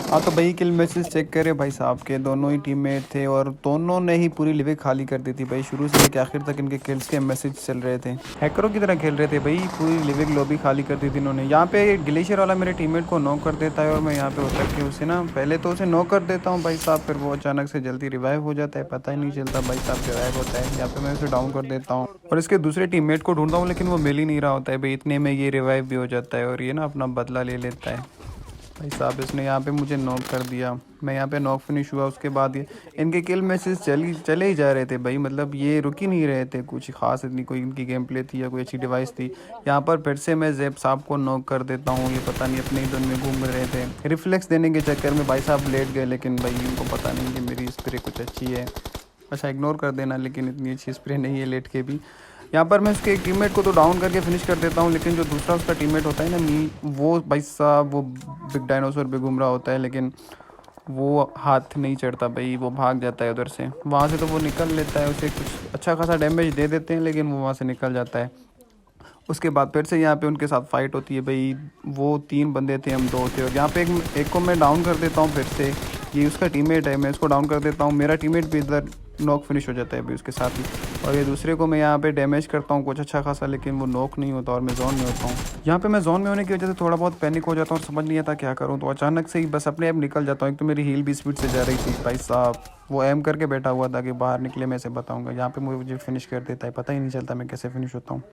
हाँ तो भाई किल मैसेज चेक करे भाई साहब के, दोनों ही टीममेट थे और दोनों ने ही पूरी लिवे खाली कर दी थी भाई। शुरू से लेकर आखिर तक इनके किल्स के मैसेज चल रहे थे, हैकरों की तरह खेल रहे थे भाई। पूरी लिवे लॉबी खाली कर दी थी इन्होंने। यहाँ पे ग्लेशियर वाला मेरे टीममेट को नॉक कर देता है और मैं यहाँ पे उतर के उसे ना पहले तो उसे नॉक कर देता हूँ भाई साहब, फिर वो अचानक से जल्दी रिवाइव हो जाता है, पता ही नहीं चलता भाई साहब रिवाइव होता है। यहाँ पे मैं उसे डाउन कर देता हूँ और इसके दूसरे टीममेट को ढूंढता हूँ लेकिन वो मिल ही नहीं रहा होता है भाई। इतने में ये रिवाइव भी हो जाता है और ये ना अपना बदला ले लेता है भाई साहब। इसने यहाँ पे मुझे नॉक कर दिया, मैं यहाँ पे नॉक फिनिश हुआ। उसके बाद ये इनके किल मैसेज चले ही जा रहे थे भाई, मतलब ये रुक ही नहीं रहे थे। कुछ खास इतनी कोई इनकी गेम प्ले थी या कोई अच्छी डिवाइस थी। यहाँ पर फिर से मैं जैब साहब को नॉक कर देता हूँ। ये पता नहीं अपने ही जोन में घूम रहे थे, रिफ्लेक्स देने के चक्कर में भाई साहब लेट गए, लेकिन भाई इनको पता नहीं कि मेरी स्प्रे कुछ अच्छी है। अच्छा इग्नोर कर देना, लेकिन इतनी अच्छी स्प्रे नहीं है लेट के भी। यहाँ पर मैं उसके एक टीममेट को तो डाउन करके फिनिश कर देता हूँ, लेकिन जो दूसरा उसका टीममेट होता है ना मी, वो भाई साहब वो बिग डायनासोर पे घूम रहा होता है, लेकिन वो हाथ नहीं चढ़ता भाई, वो भाग जाता है उधर से। वहाँ से तो वो निकल लेता है, उसे कुछ अच्छा खासा डैमेज दे देते हैं, लेकिन वो वहाँ से निकल जाता है। उसके बाद फिर से यहाँ पे उनके साथ फाइट होती है भाई। वो 3 बंदे थे, हम 2 थे, और यहाँ पे एक को मैं डाउन कर देता हूँ फिर से। ये उसका टीममेट है, मैं इसको डाउन कर देता हूँ। मेरा टीममेट भी इधर नॉक फिनिश हो जाता है भाई उसके साथ ही। और ये दूसरे को मैं यहाँ पे डैमेज करता हूँ कुछ अच्छा खासा, लेकिन वो नॉक नहीं होता और मैं जोन में होता हूँ। यहाँ पे मैं जोन में होने की वजह से थोड़ा बहुत पैनिक हो जाता हूँ और समझ नहीं आता क्या करूँ। तो अचानक से ही बस अपने आप निकल जाता हूँ। एक तो मेरी हील भी स्पीड से जा रही थी भाई साहब, वो एम करके बैठा हुआ था कि बाहर निकले मैं इसे बताऊँगा। यहाँ पे मुझे फिनिश कर देता है, पता ही नहीं चलता मैं कैसे फिनिश होता हूँ।